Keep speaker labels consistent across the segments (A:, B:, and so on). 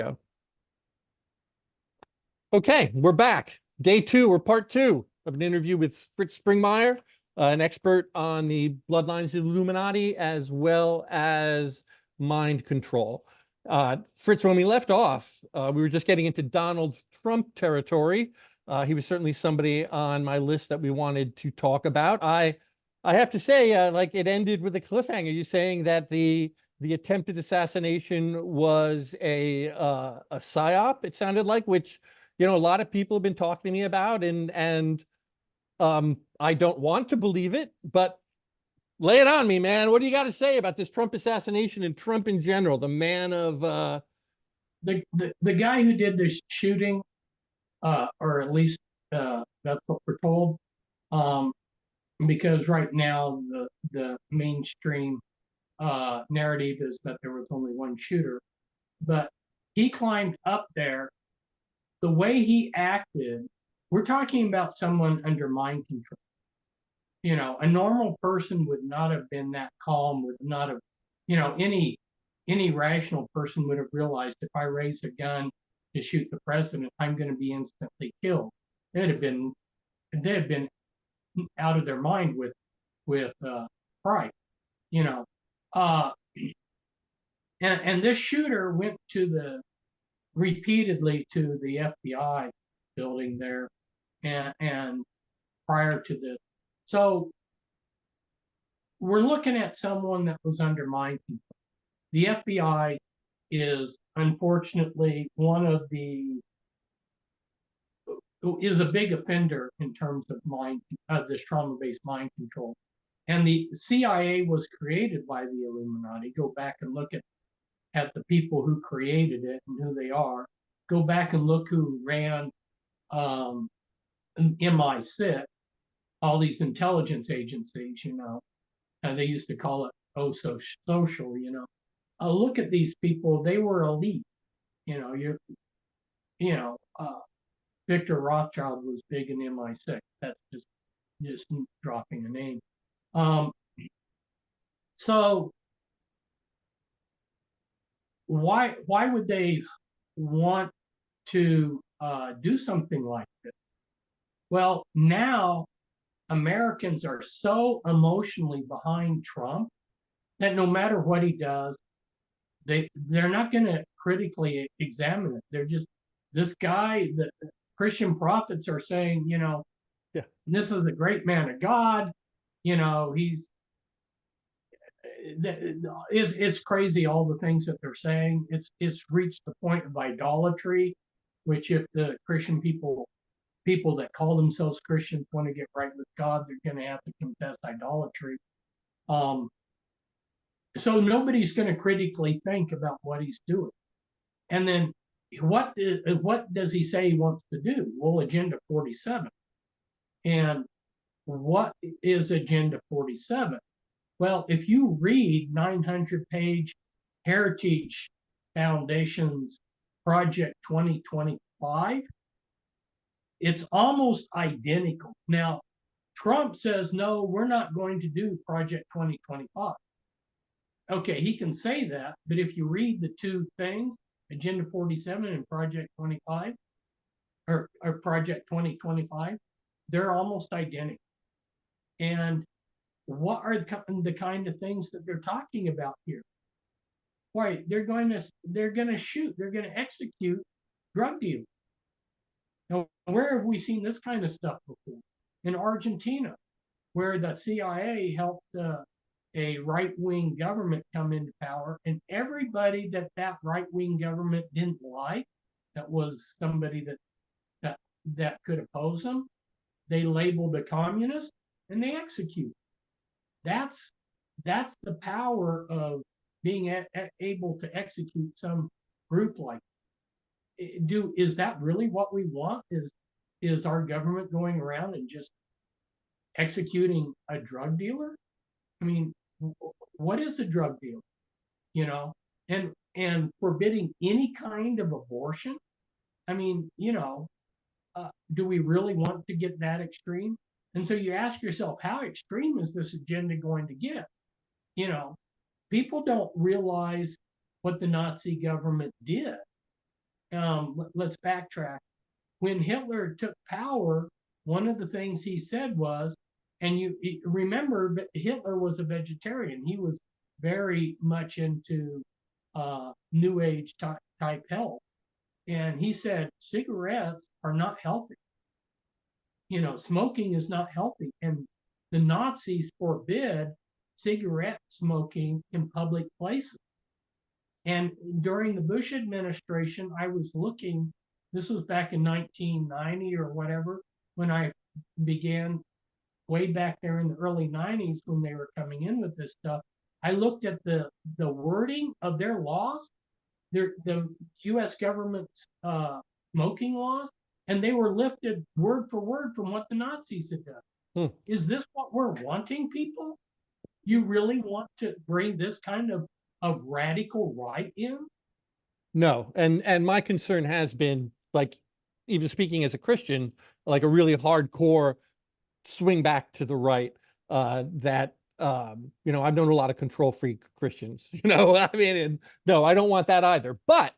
A: Go. Okay, we're back. Day two, or part two of an interview with Fritz Springmeier, an expert on the Bloodlines Illuminati as well as mind control. Fritz, when we left off, we were just getting into Donald Trump territory. He was certainly somebody on my list that we wanted to talk about. I have to say, like it ended with a cliffhanger. You saying that the attempted assassination was a psyop, it sounded like, which a lot of people have been talking to me about, and I don't want to believe it, but lay it on me, man. What do you got to say about this Trump assassination and Trump in general, the man of
B: the guy who did the shooting, or at least that's what we're told, because right now the mainstream narrative is that there was only one shooter, but he climbed up there. The way he acted, we're talking about someone under mind control. A normal person would not have been that calm, would not have, any rational person would have realized if I raise a gun to shoot the president, I'm going to be instantly killed. They'd have been out of their mind with fright, you know. Uh, and this shooter went repeatedly to the FBI building there, and prior to this. So we're looking at someone that was under mind control. The FBI is unfortunately is a big offender in terms of this trauma-based mind control. And the CIA was created by the Illuminati. Go back and look at the people who created it and who they are. Go back and look who ran MI6, all these intelligence agencies, and they used to call it social, look at these people. They were elite. Victor Rothschild was big in MI6. That's just dropping a name. So why would they want to do something like this? Well, now Americans are so emotionally behind Trump that no matter what he does, they're not going to critically examine it. They're just, this guy, the Christian prophets are saying,
A: yeah,
B: this is a great man of God. It's crazy, all the things that they're saying. It's reached the point of idolatry, which if the Christian people that call themselves Christians want to get right with God, they're going to have to confess idolatry. So nobody's going to critically think about what he's doing. And then what does he say he wants to do? Well, Agenda 47. And what is Agenda 47? Well, if you read 900-page Heritage Foundation's Project 2025, it's almost identical. Now, Trump says, no, we're not going to do Project 2025. Okay, he can say that, but if you read the two things, Agenda 47 and Project 25, or Project 2025, they're almost identical. And what are the kind of things that they're talking about here? Why, they're going to shoot, they're going to execute drug dealers. Now, where have we seen this kind of stuff before? In Argentina, where the CIA helped a right-wing government come into power, and everybody that right-wing government didn't like, that was somebody that could oppose them, they labeled a communist and they executed. That's the power of being able to execute some group like. Is that really what we want? Is our government going around and just executing a drug dealer? I mean, what is a drug dealer? And forbidding any kind of abortion? I mean, do we really want to get that extreme? And so you ask yourself, how extreme is this agenda going to get? People don't realize what the Nazi government did. let's backtrack. When Hitler took power, one of the things he said was, and you remember that Hitler was a vegetarian. He was very much into New Age type health. And he said, cigarettes are not healthy. You know, smoking is not healthy. And the Nazis forbid cigarette smoking in public places. And during the Bush administration, I was looking, this was back in 1990 or whatever, when I began way back there in the early 90s when they were coming in with this stuff. I looked at the wording of their laws, the US government's smoking laws, and they were lifted word for word from what the Nazis had done. Is this what we're wanting, people? You really want to bring this kind of radical right in?
A: No, and my concern has been, like, even speaking as a Christian, like a really hardcore swing back to the right, that you know, I've known a lot of control freak Christians, you know, I mean, and no, I don't want that either. But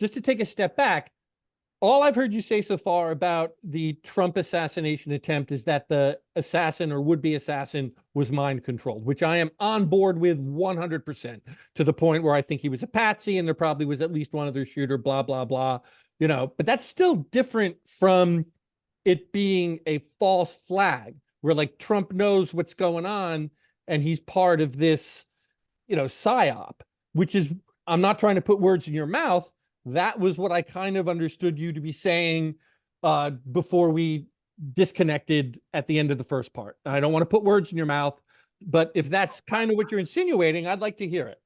A: just to take a step back, all I've heard you say so far about the Trump assassination attempt is that the assassin or would-be assassin was mind controlled, which I am on board with 100%, to the point where I think he was a patsy and there probably was at least one other shooter, blah, blah, blah, you know, but that's still different from it being a false flag where, like, Trump knows what's going on and he's part of this, you know, psyop, which is, I'm not trying to put words in your mouth. That was what I kind of understood you to be saying before we disconnected at the end of the first part. I don't want to put words in your mouth, but if that's kind of what you're insinuating, I'd like to hear it.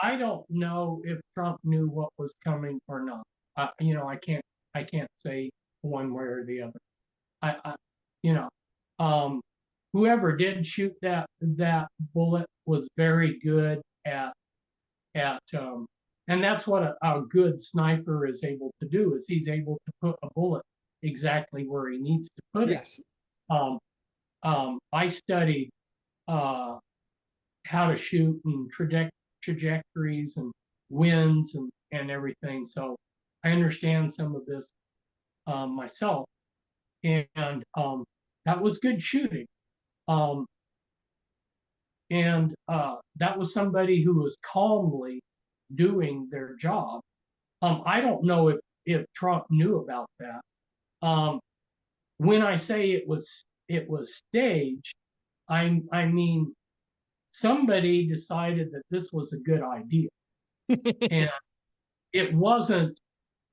B: I don't know if Trump knew what was coming or not. You know, I can't say one way or the other. You know, whoever did shoot that bullet was very good at and that's what a good sniper is able to do, is he's able to put a bullet exactly where he needs to put it.
A: Yes.
B: I studied how to shoot and trajectories and winds and everything, so I understand some of this myself, and that was good shooting. And that was somebody who was calmly doing their job. I don't know if Trump knew about that. When I say it was staged, I mean somebody decided that this was a good idea, and it wasn't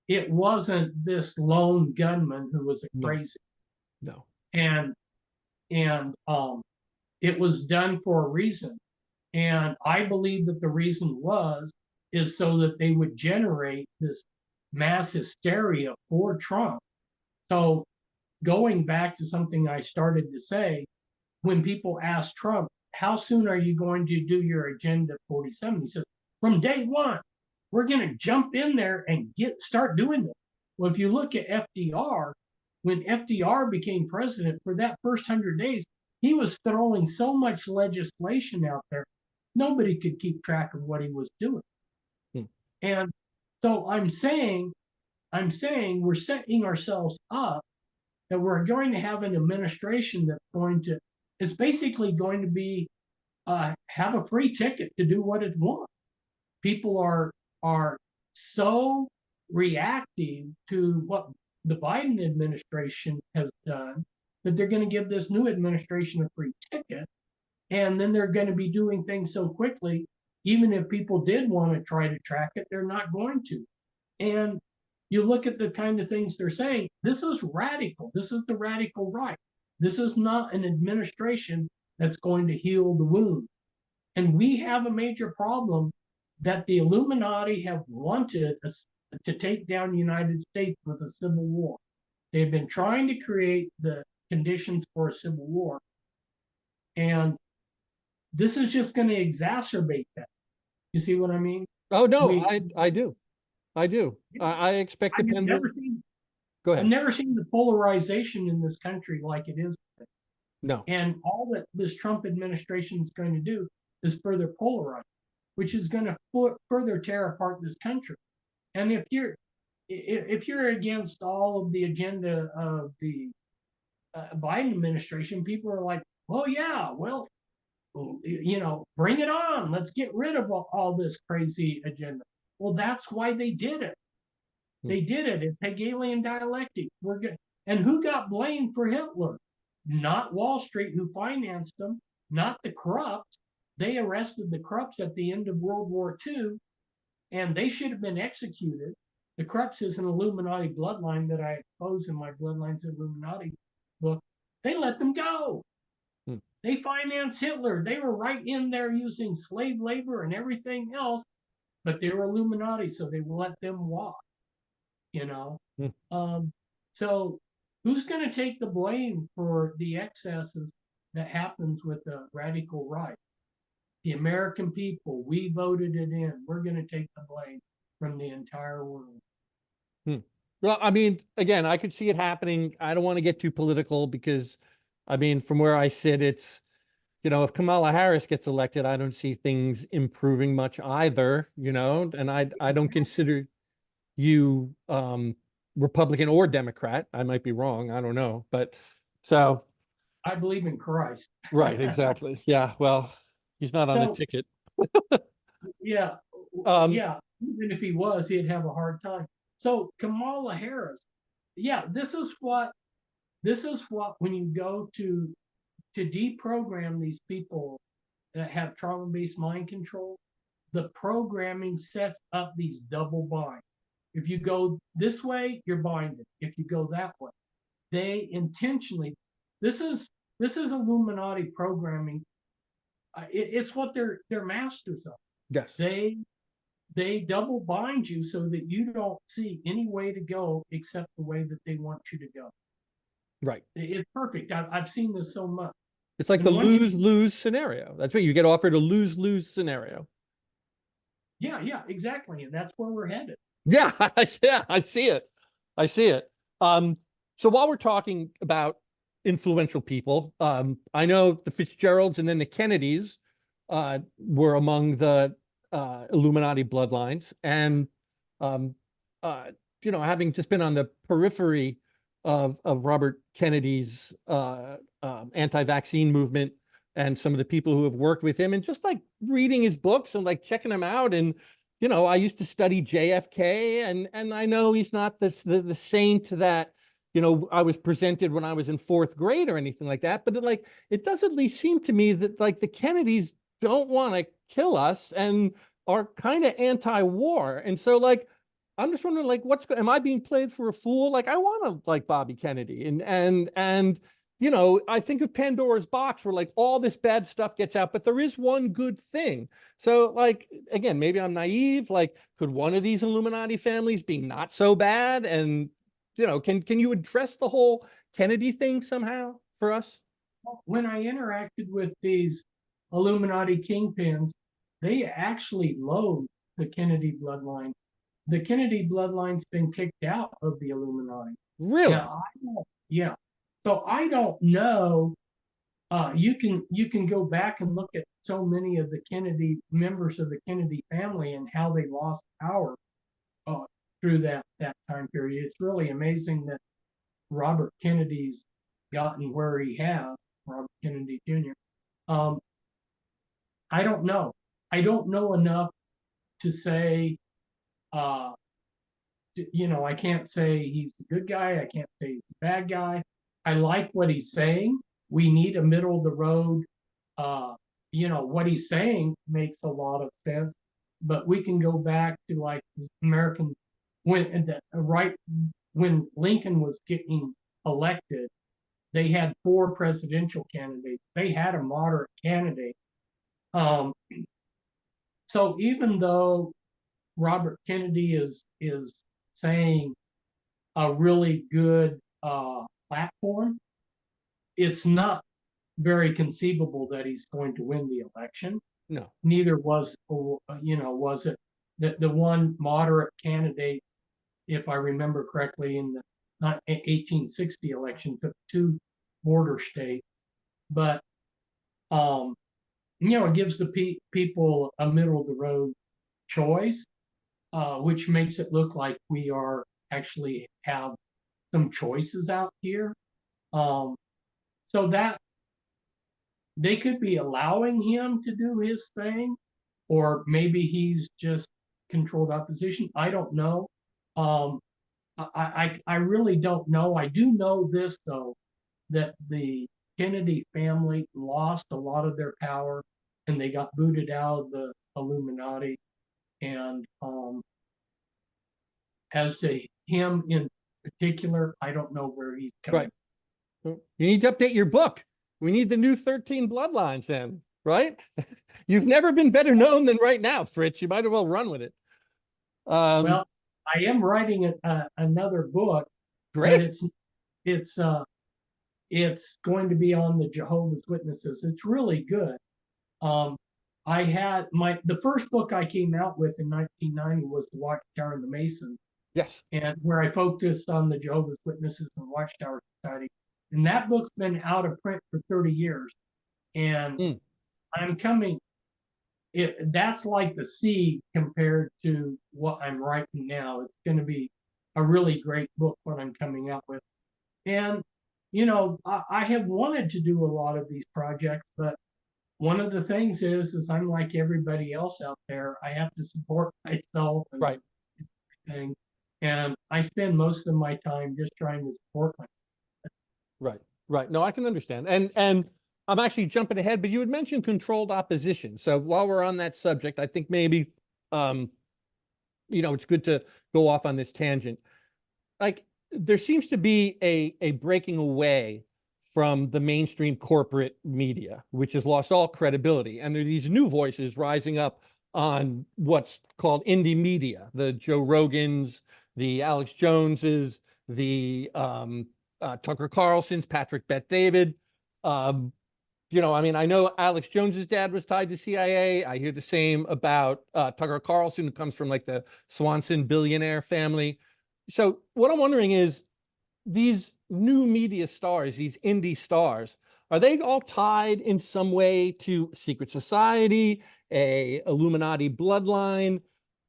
B: this lone gunman who was a crazy.
A: No.
B: And it was done for a reason. And I believe that the reason is so that they would generate this mass hysteria for Trump. So going back to something I started to say, when people ask Trump, how soon are you going to do your Agenda 47? He says, from day one, we're going to jump in there and start doing it. Well, if you look at FDR, when FDR became president, for that first 100 days, he was throwing so much legislation out there, nobody could keep track of what he was doing. And so I'm saying we're setting ourselves up that we're going to have an administration it's basically going to be have a free ticket to do what it wants. People are so reactive to what the Biden administration has done that they're going to give this new administration a free ticket, and then they're going to be doing things so quickly, even if people did want to try to track it, they're not going to. And you look at the kind of things they're saying, this is radical. This is the radical right. This is not an administration that's going to heal the wound. And we have a major problem that the Illuminati have wanted to take down the United States with a civil war. They've been trying to create the conditions for a civil war. And this is just going to exacerbate that. You see what I mean?
A: Oh, no, I do. I do. I expect the pendulum. Go ahead.
B: I've never seen the polarization in this country like it is today.
A: No.
B: And all that this Trump administration is going to do is further polarize, which is going to further tear apart this country. And if if you're against all of the agenda of the Biden administration, people are like, well, yeah, well, bring it on. Let's get rid of all this crazy agenda. Well, that's why they did it. They did it. It's Hegelian dialectic. We're good. And who got blamed for Hitler? Not Wall Street, who financed them, not the Krupps. They arrested the Krupps at the end of World War II, and they should have been executed. The Krupps is an Illuminati bloodline that I expose in my Bloodlines Illuminati book. They let them go. They financed Hitler. They were right in there using slave labor and everything else, but they were Illuminati, so they let them walk. You know, so who's going to take the blame for the excesses that happens with the radical right? The American people. We voted it in. We're going to take the blame from the entire world.
A: Well, I mean, again, I could see it happening. I don't want to get too political because, I mean, from where I sit, it's, if Kamala Harris gets elected, I don't see things improving much either, and I don't consider you Republican or Democrat. I might be wrong. I don't know. But so
B: I believe in Christ.
A: Right, exactly. Yeah, well, he's not on the ticket.
B: Yeah. Yeah. Even if he was, he'd have a hard time. So Kamala Harris, yeah, this is what when you go to deprogram these people that have trauma-based mind control, the programming sets up these double binds. If you go this way, you're binded. If you go that way, they intentionally. This is Illuminati programming. It's what they're masters of.
A: Yes.
B: They double bind you so that you don't see any way to go except the way that they want you to go.
A: Right.
B: It's perfect. I've seen this so much.
A: It's like the lose-lose scenario. That's right. You get offered a lose-lose scenario.
B: Yeah, exactly. And that's where we're headed.
A: Yeah, yeah, I see it. I see it. So while we're talking about influential people, I know the Fitzgeralds and then the Kennedys were among the Illuminati bloodlines. And, having just been on the periphery of Robert Kennedy's anti-vaccine movement and some of the people who have worked with him, and just like reading his books and like checking them out. And, I used to study JFK, and I know he's not the saint that, I was presented when I was in fourth grade or anything like that. But it does at least seem to me that like the Kennedys don't want to kill us and are kind of anti-war. And so like, I'm just wondering, like, am I being played for a fool? Like, I want to like Bobby Kennedy, and I think of Pandora's box where like all this bad stuff gets out, but there is one good thing. So like, again, maybe I'm naive. Like, could one of these Illuminati families be not so bad? And can you address the whole Kennedy thing somehow for us?
B: When I interacted with these Illuminati kingpins, they actually loathe the Kennedy bloodline. The Kennedy bloodline's been kicked out of the Illuminati.
A: Really?
B: Yeah. So I don't know. You can go back and look at so many of the Kennedy members of the Kennedy family and how they lost power through that time period. It's really amazing that Robert Kennedy's gotten where he has, Robert Kennedy Jr. I don't know. I don't know enough to say, I can't say he's a good guy. I can't say he's a bad guy. I like what he's saying. We need a middle of the road. What he's saying makes a lot of sense, but we can go back to like American when Lincoln was getting elected, they had 4 presidential candidates. They had a moderate candidate. So even though Robert Kennedy is saying a really good platform, it's not very conceivable that he's going to win the election.
A: No.
B: Neither was it the one moderate candidate, if I remember correctly, in the 1860 election, took 2 border states, but it gives the people a middle of the road choice, which makes it look like we are actually have some choices out here. So that they could be allowing him to do his thing, or maybe he's just controlled opposition. I don't know. Um, I really don't know. I do know this though, that the Kennedy family lost a lot of their power and they got booted out of the Illuminati. And as to him in particular, I don't know where he's coming.
A: Right. You need to update your book. We need the new 13 bloodlines then, right? You've never been better known than right now, Fritz. You might as well run with it.
B: Well, I am writing another book,
A: Great.
B: but it's going to be on the Jehovah's Witnesses. It's really good. I had the first book I came out with in 1990 was The Watchtower and the Masons.
A: Yes.
B: And where I focused on the Jehovah's Witnesses and Watchtower Society. And that book's been out of print for 30 years. And I'm coming, that's like the seed compared to what I'm writing now. It's going to be a really great book what I'm coming out with. And, you know, I have wanted to do a lot of these projects, but one of the things is I'm like everybody else out there. I have to support myself and
A: right.
B: everything. And I spend most of my time just trying to support myself.
A: Right, right. No, I can understand. And I'm actually jumping ahead, but you had mentioned controlled opposition. So while we're on that subject, I think maybe, it's good to go off on this tangent. Like, there seems to be a breaking away from the mainstream corporate media, which has lost all credibility. And there are these new voices rising up on what's called indie media, the Joe Rogans, the Alex Joneses, the Tucker Carlson's, Patrick Bet-David. I know Alex Jones's dad was tied to CIA. I hear the same about Tucker Carlson, who comes from like the Swanson billionaire family. So what I'm wondering is, these new media stars, these indie stars, are they all tied in some way to secret society, a Illuminati bloodline?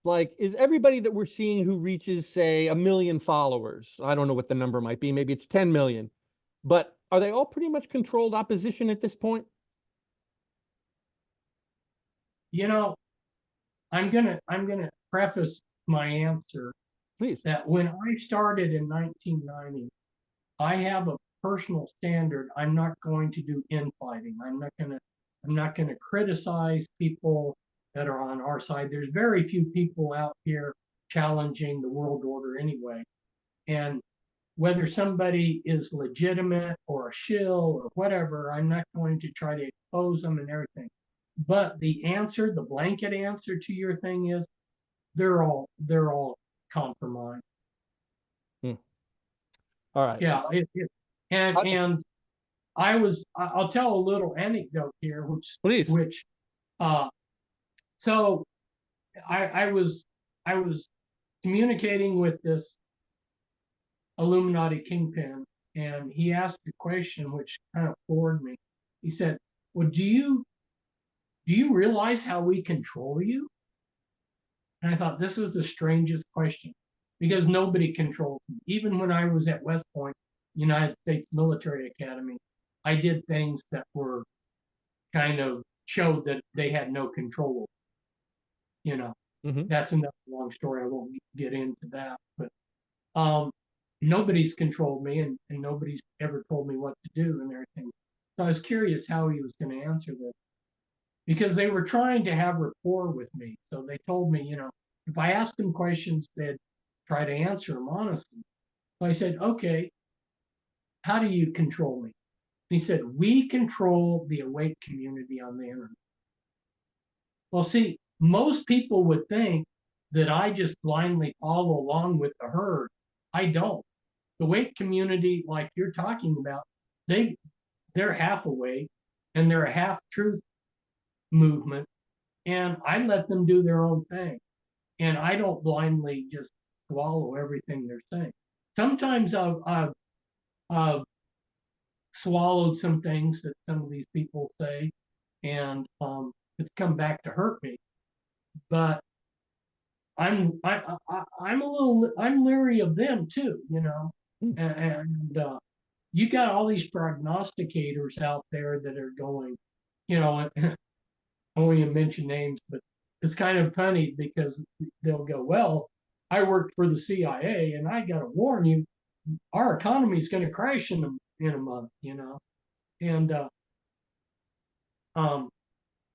A: Like, is everybody that we're seeing who reaches, say, 1 million followers, I don't know what the number might be, maybe it's 10 million, but are they all pretty much controlled opposition at this point?
B: You know, I'm gonna preface my answer
A: Please.
B: that when I started in 1990, I have a personal standard. I'm not going to do infighting. I'm not gonna criticize people that are on our side. There's very few people out here challenging the world order anyway. And whether somebody is legitimate or a shill or whatever, I'm not going to try to expose them and everything. But the blanket answer to your thing is they're all compromised.
A: All right.
B: Yeah. And I'll tell a little anecdote here,
A: Please.
B: So I was communicating with this Illuminati kingpin, and he asked a question which kind of floored me. He said, "Well, do you realize how we control you?" And I thought, this is the strangest question, because nobody controls me. Even when I was at West Point, United States Military Academy, I did things that were kind of showed that they had no control over. That's another long story. I won't get into that. But nobody's controlled me, and nobody's ever told me what to do and everything. So I was curious how he was going to answer this, because they were trying to have rapport with me. So they told me, if I asked them questions, they'd try to answer them honestly. So I said, okay, how do you control me? And he said, we control the awake community on the internet. Well, see, most people would think that I just blindly follow along with the herd. I don't. The awake community, like you're talking about, they're half awake, and they're a half truth movement, and I let them do their own thing, and I don't blindly just swallow everything they're saying. Sometimes I've swallowed some things that some of these people say, and it's come back to hurt me. But I'm leery of them too, you know,
A: Mm.
B: and you got all these prognosticators out there that are going, you know, I won't even mention names, but it's kind of funny because they'll go, well, I worked for the CIA and I got to warn you, our economy is going to crash in a month, you know, and um,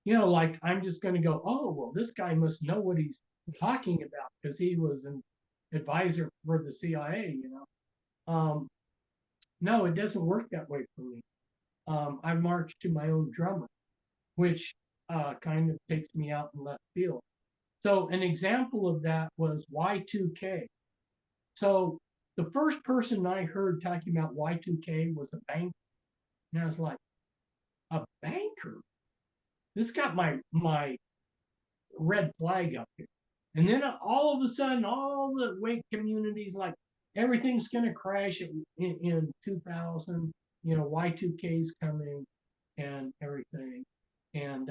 B: you know, like I'm just going to go, oh, well, this guy must know what he's talking about because he was an advisor for the CIA, you know. No, it doesn't work that way for me. I march to my own drummer, which kind of takes me out in left field. So an example of that was Y2K. So the first person I heard talking about Y2K was a banker. And I was like, a banker? This got my red flag up here. And then all of a sudden, all the wake communities, like everything's going to crash in 2000, you know, Y2K is coming and everything. And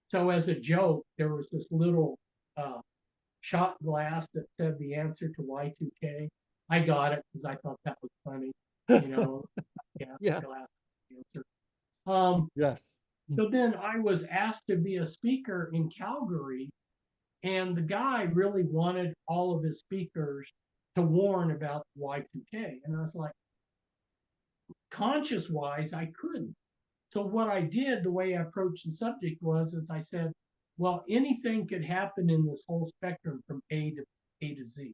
B: so as a joke, there was this little shot glass that said the answer to Y2K. I got it because I thought that was funny, you know, yeah,
A: Yeah.
B: glass answer.
A: Yes.
B: So then I was asked to be a speaker in Calgary, and the guy really wanted all of his speakers to warn about Y2K. And I was like, conscious wise, I couldn't. So what I did, the way I approached the subject was, I said, well, anything could happen in this whole spectrum from A to Z.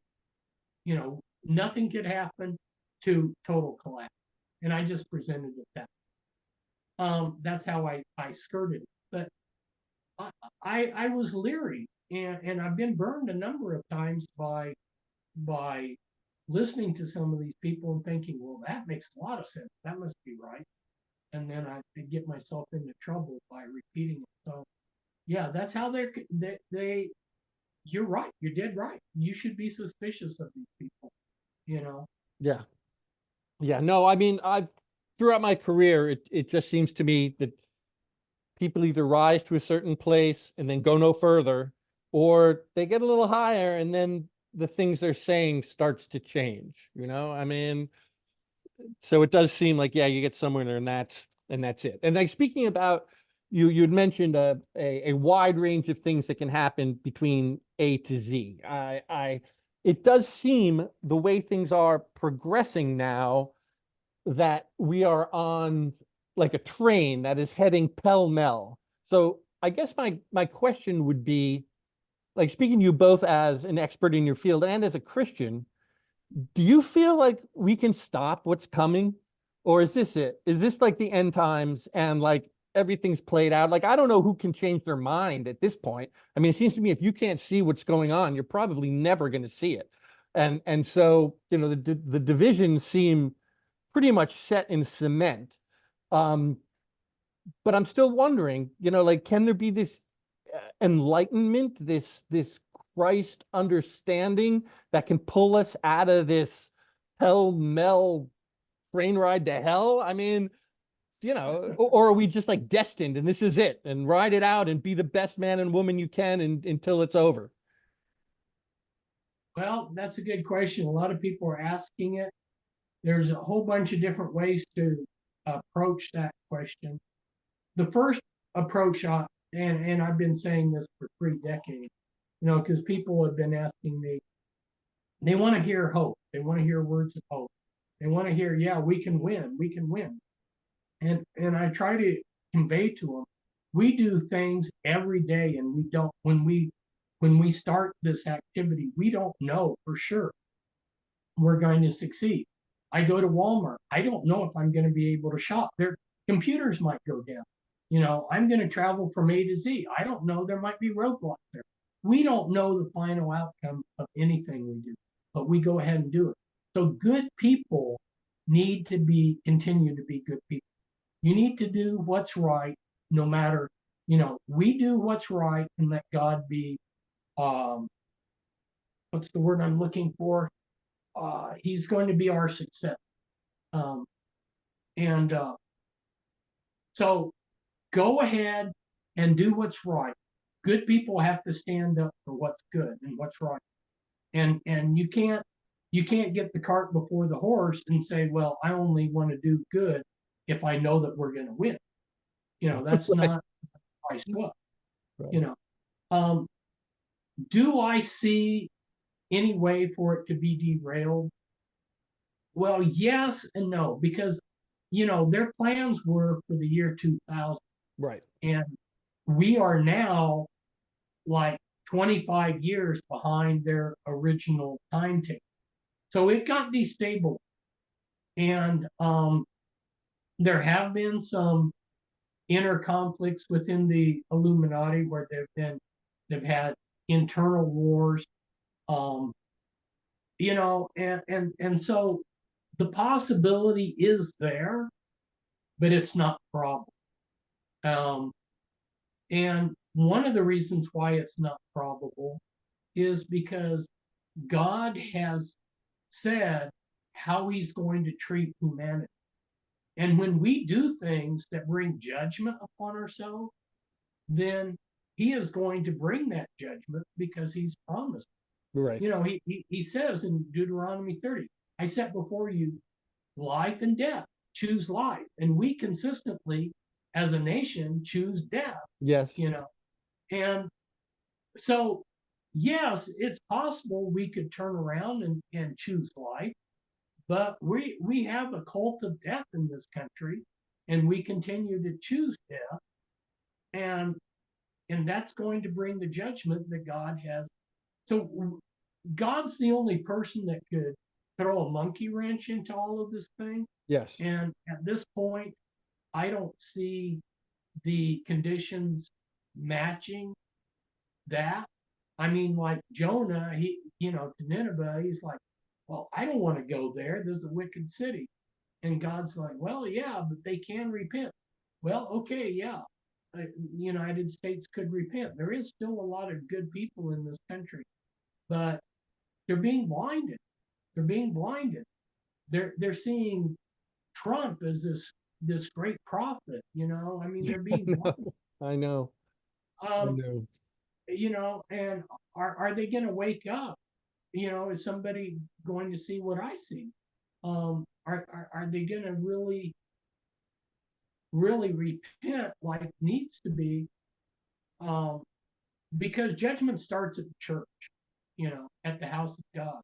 B: You know, nothing could happen to total collapse. And I just presented it that. That's how I skirted it. But I was leery, and I've been burned a number of times by listening to some of these people and thinking, well, that makes a lot of sense. That must be right. And then I get myself into trouble by repeating it. So yeah, that's how they you're right. You're dead right. You should be suspicious of these people, you know.
A: Yeah. Yeah. No, I mean, I've throughout my career, it just seems to me that people either rise to a certain place and then go no further, or they get a little higher and then the things they're saying starts to change, you know? I mean, so it does seem like, yeah, you get somewhere there and that's it. And like speaking about you'd mentioned a wide range of things that can happen between A to Z. It does seem the way things are progressing now that we are on like a train that is heading pell-mell. So I guess my question would be, like speaking to you both as an expert in your field and as a Christian, do you feel like we can stop what's coming? Or is this it? Is this like the end times and like everything's played out? Like I don't know who can change their mind at this point. I mean, it seems to me if you can't see what's going on, you're probably never going to see it. And so, you know, the divisions seem pretty much set in cement. Um, but I'm still wondering, you know, like, can there be this enlightenment, this Christ understanding that can pull us out of this pell-mell train ride to hell? I mean, you know, or are we just like destined and this is it and ride it out and be the best man and woman you can until it's over?
B: Well, that's a good question. A lot of people are asking it. There's a whole bunch of different ways to approach that question. The first approach, and I've been saying this for 3 decades, you know, because people have been asking me, they want to hear hope. They want to hear words of hope. They want to hear, yeah, we can win. We can win. And I try to convey to them, we do things every day, and we don't. When we start this activity, we don't know for sure we're going to succeed. I go to Walmart. I don't know if I'm going to be able to shop. Their computers might go down. You know, I'm going to travel from A to Z. I don't know. There might be roadblocks there. We don't know the final outcome of anything we do, but we go ahead and do it. So good people need to continue to be good people. You need to do what's right, no matter, you know, we do what's right and let God be, um, what's the word I'm looking for? He's going to be our success. Um, and so go ahead and do what's right. Good people have to stand up for what's good and what's right. And you can't get the cart before the horse and say, well, I only want to do good if I know that we're going to win. That's
A: Right.
B: not Christ was.
A: Right.
B: You know, do I see any way for it to be derailed? Well, yes and no, because their plans were for the year 2000,
A: Right.
B: and we are now like 25 years behind their original timetable. So it got destabilized, and there have been some inner conflicts within the Illuminati where they've had internal wars, um, and so the possibility is there, but it's not probable. Um, and one of the reasons why it's not probable is because God has said how he's going to treat humanity. And when we do things that bring judgment upon ourselves, then he is going to bring that judgment because he's promised.
A: Right.
B: He says in Deuteronomy 30, I set before you life and death, choose life. And we consistently, as a nation, choose death,
A: Yes.
B: And so, yes, it's possible we could turn around and choose life, but we have a cult of death in this country, and we continue to choose death, and that's going to bring the judgment that God has. So God's the only person that could throw a monkey wrench into all of this thing.
A: Yes.
B: And at this point, I don't see the conditions matching that. I mean, like Jonah, to Nineveh, he's like, well, I don't want to go there. There's a wicked city. And God's like, well, yeah, but they can repent. Well, okay, yeah. The United States could repent. There is still a lot of good people in this country, but they're being blinded. They're being blinded. They're seeing Trump as this great prophet. I mean, they're being blinded.
A: I know. I
B: Um,
A: know.
B: and are they going to wake up? Is somebody going to see what I see? Are they going to really repent like needs to be? Because judgment starts at the church, at the house of God.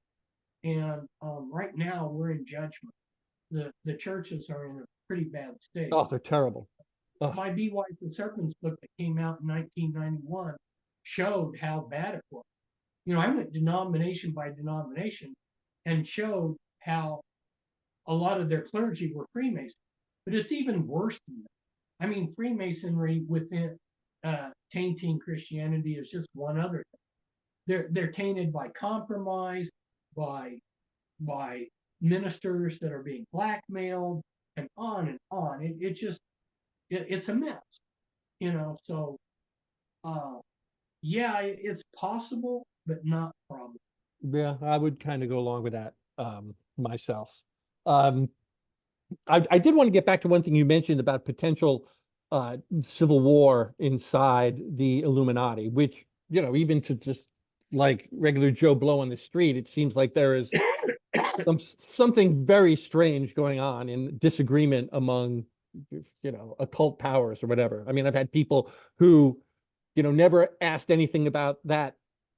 B: And right now we're in judgment. The churches are in a pretty bad state.
A: Oh, they're terrible.
B: My Be White the Serpent's book that came out in 1991 showed how bad it was. I went denomination by denomination and showed how a lot of their clergy were Freemasons. But it's even worse than that. I mean, Freemasonry within tainting Christianity is just one other thing. They're tainted by compromise, by ministers that are being blackmailed, and on and on. It's a mess, So, yeah, it's possible, but not probable.
A: Yeah, I would kind of go along with that myself. Um, I did want to get back to one thing you mentioned about potential civil war inside the Illuminati, which, even to just like regular Joe Blow on the street, it seems like there is something very strange going on in disagreement among, occult powers or whatever. I mean, I've had people who, never asked anything about that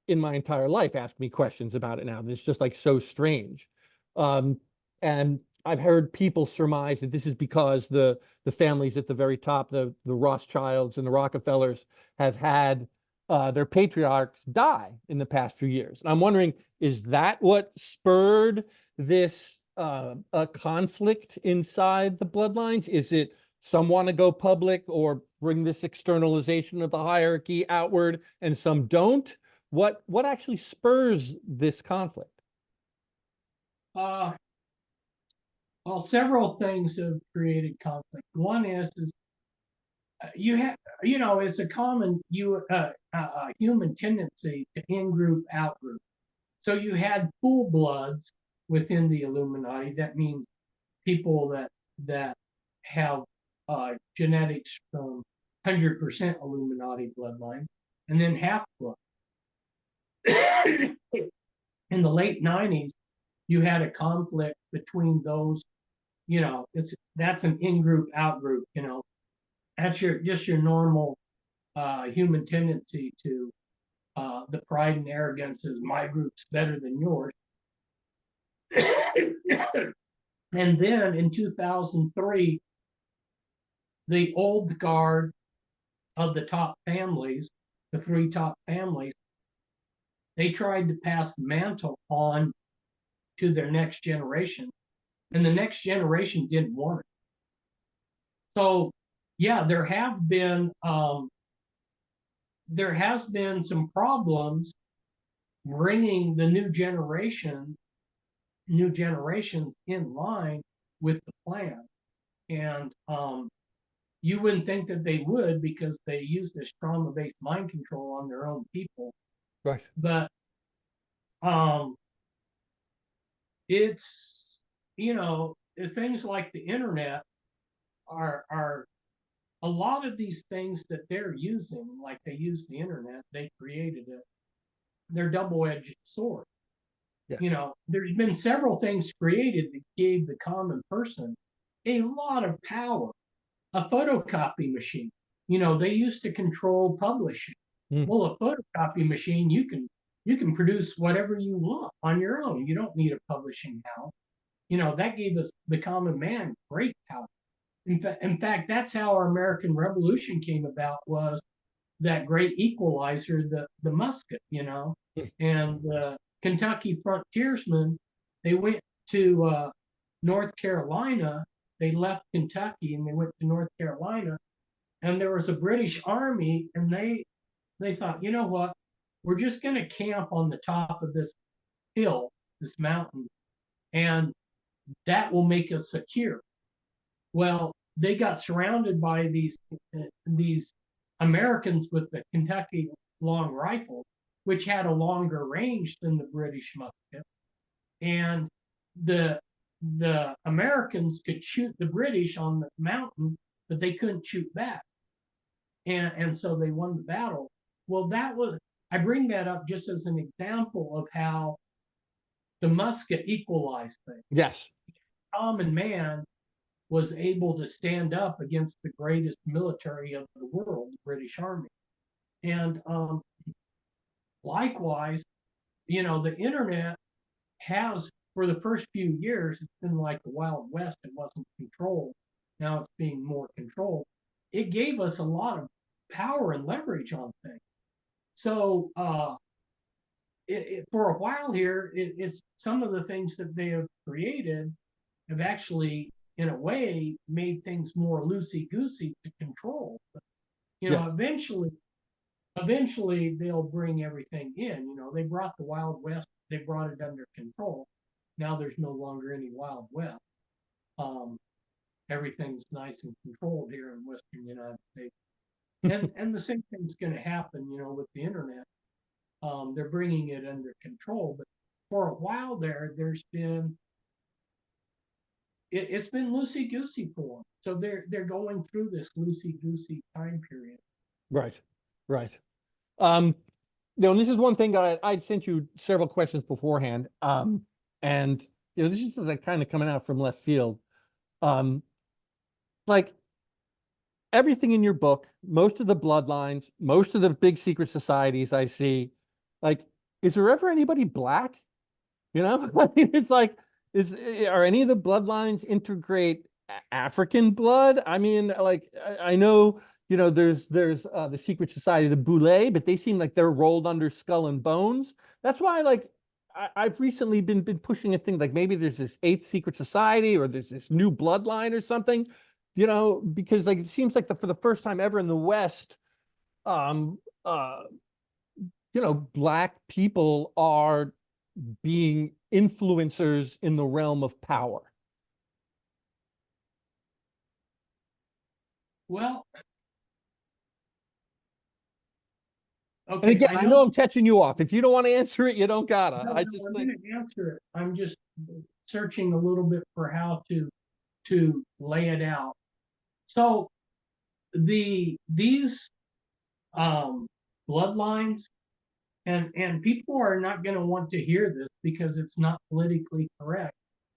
A: in my entire life ask me questions about it now. And it's just like so strange. And I've heard people surmise that this is because the families at the very top, the Rothschilds and the Rockefellers, have had their patriarchs die in the past few years. And I'm wondering, is that what spurred this a conflict inside the bloodlines? Is it some want to go public or bring this externalization of the hierarchy outward, and some don't? What actually spurs this conflict?
B: Well, several things have created conflict. One is you have, it's a common human tendency to in-group, out-group. So you had full bloods within the Illuminati. That means people that have genetics from 100% Illuminati bloodline, and then half blood. in the late 90s, you had a conflict between those, that's an in-group, out-group, that's your normal human tendency to the pride and arrogance is my group's better than yours. And then in 2003, the old guard of the top families, the three top families, they tried to pass the mantle on to their next generation, and the next generation didn't want it. So, yeah, there has been some problems bringing the new generations in line with the plan, and you wouldn't think that they would, because they use this trauma-based mind control on their own people.
A: Right.
B: But it's, things like the internet are a lot of these things that they're using, like they use the internet, they created it. They're double-edged sword.
A: Yes.
B: There's been several things created that gave the common person a lot of power. A photocopy machine, they used to control publishing. Well, a photocopy machine, you can produce whatever you want on your own. You don't need a publishing house. That gave us, the common man, great power. In fact, that's how our American Revolution came about, was that great equalizer, the musket, and the Kentucky frontiersmen, they went to North Carolina. They left Kentucky and they went to North Carolina, and there was a British army, and they thought, you know what, we're just going to camp on the top of this hill, this mountain, and that will make us secure. Well, they got surrounded by these Americans with the Kentucky long rifle, which had a longer range than the British musket, and the Americans could shoot the British on the mountain, but they couldn't shoot back. And so they won the battle. Well, I bring that up just as an example of how the musket equalized things.
A: Yes.
B: Common man was able to stand up against the greatest military of the world, the British Army. And likewise, the internet has, for the first few years, it's been like the Wild West. It wasn't controlled. Now it's being more controlled. It gave us a lot of power and leverage on things. So for a while here, it's some of the things that they have created have actually, in a way, made things more loosey-goosey to control. But,
A: Yes.
B: eventually they'll bring everything in. They brought the Wild West, they brought it under control. Now there's no longer any Wild West. Everything's nice and controlled here in Western United States. And the same thing's going to happen, with the internet. They're bringing it under control, but for a while there's been, it's been loosey-goosey for them. So they're going through this loosey-goosey time period.
A: Right. And this is one thing that I'd sent you several questions beforehand. And this is like kind of coming out from left field. Like everything in your book, most of the bloodlines, most of the big secret societies I see, like, is there ever anybody black? I mean, it's like, are any of the bloodlines integrate African blood? I mean, like, I know, there's the secret society, the Boule, but they seem like they're rolled under Skull and Bones. That's why, like, I've recently been pushing a thing like maybe there's this 8th secret society, or there's this new bloodline or something, because like it seems like for the first time ever in the West, black people are being influencers in the realm of power.
B: Well,
A: and
B: okay,
A: again, I know I'm catching you off. If you don't want to answer it, you don't gotta.
B: no,
A: I
B: no,
A: just
B: I'm
A: think
B: going to answer it. I'm just searching a little bit for how to lay it out. So these bloodlines, And people are not going to want to hear this because it's not politically correct.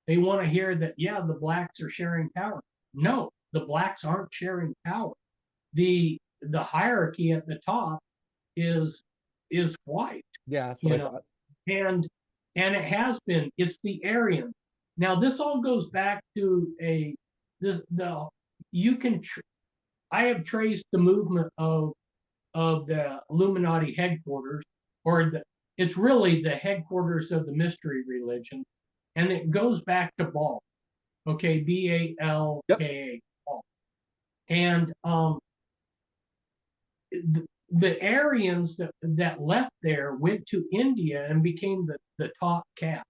B: They want to hear that, yeah, the blacks are sharing power. No, the blacks aren't sharing power. The hierarchy at the top is white,
A: Yeah, that's what
B: you
A: I
B: know,
A: thought.
B: and it has been. It's the Aryan. Now this all goes back to the you can I have traced the movement of the Illuminati headquarters, or it's really the headquarters of the mystery religion, and it goes back to Baal. Okay,
A: Yep.
B: Balka, Baal, and the Aryans that left there went to India and became the top caste.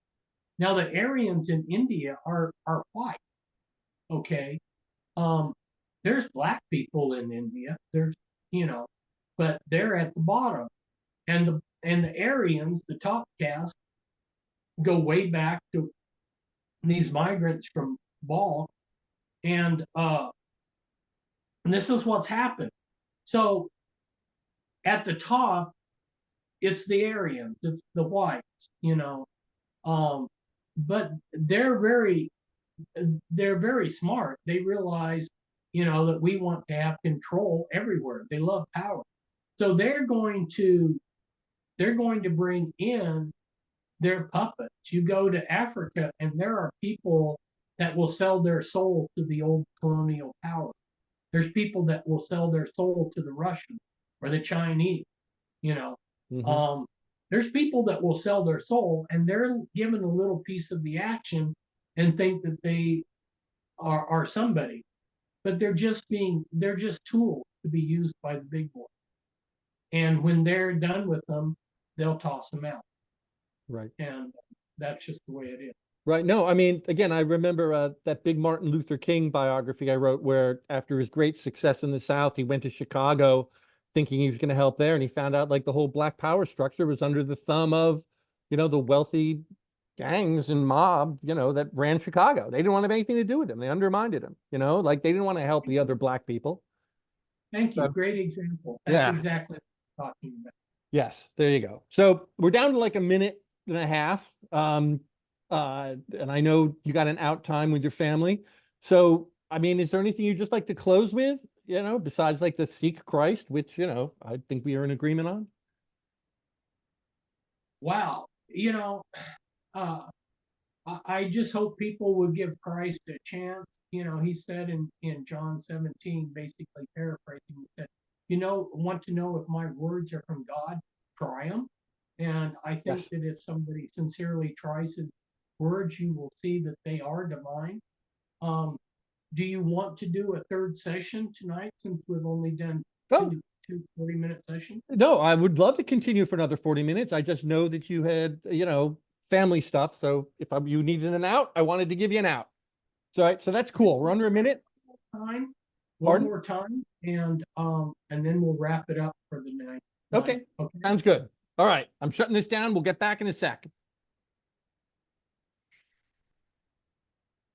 B: Now the Aryans in India are white. Okay, um, there's black people in India. There's but they're at the bottom, and the Aryans, the top caste, go way back to these migrants from Baal, and this is what's happened. So at the top, it's the Aryans, it's the whites, but they're very smart. They realize, that we want to have control everywhere. They love power, so they're going to bring in their puppets. You go to Africa, and there are people that will sell their soul to the old colonial power. There's people that will sell their soul to the Russians or the Chinese. You know,
A: Mhm.
B: there's people that will sell their soul, and they're given a little piece of the action and think that they are somebody, but they're just tools to be used by the big boy. And when they're done with them, they'll toss them out,
A: Right.
B: and that's just the way it is.
A: Right. No, I mean, again, I remember that big Martin Luther King biography I wrote where after his great success in the South, he went to Chicago thinking he was going to help there. And he found out like the whole Black power structure was under the thumb of, the wealthy gangs and mob, that ran Chicago. They didn't want to have anything to do with him. They undermined him, like they didn't want to help the other Black people.
B: Thank you.
A: So,
B: Great example. That's
A: yeah.
B: exactly what I'm talking about.
A: Yes, there you go. So we're down to like a minute and a half. And I know you got an out time with your family. So, I mean, is there anything you just like to close with, besides like the seek Christ, which, I think we are in agreement on?
B: Wow. Uh, I just hope people would give Christ a chance. He said in John 17, basically paraphrasing, he said, want to know if my words are from God, try them. And I think
A: Yes.
B: that if somebody sincerely tries his words, you will see that they are divine. Um, do you want to do a third session tonight since we've only done
A: Oh,
B: two 40-minute sessions?
A: no, I would love to continue for another 40 minutes. I just know that you had, family stuff. So if you needed an out, I wanted to give you an out. So that's cool. We're under a minute.
B: Time, one
A: Pardon?
B: more time, and then we'll wrap it up for the night.
A: Okay.
B: Okay.
A: Sounds good. All right. I'm shutting this down. We'll get back in a sec.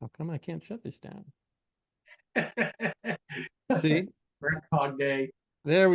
A: How come I can't shut this down? See,
B: Groundhog Day.
A: yeah.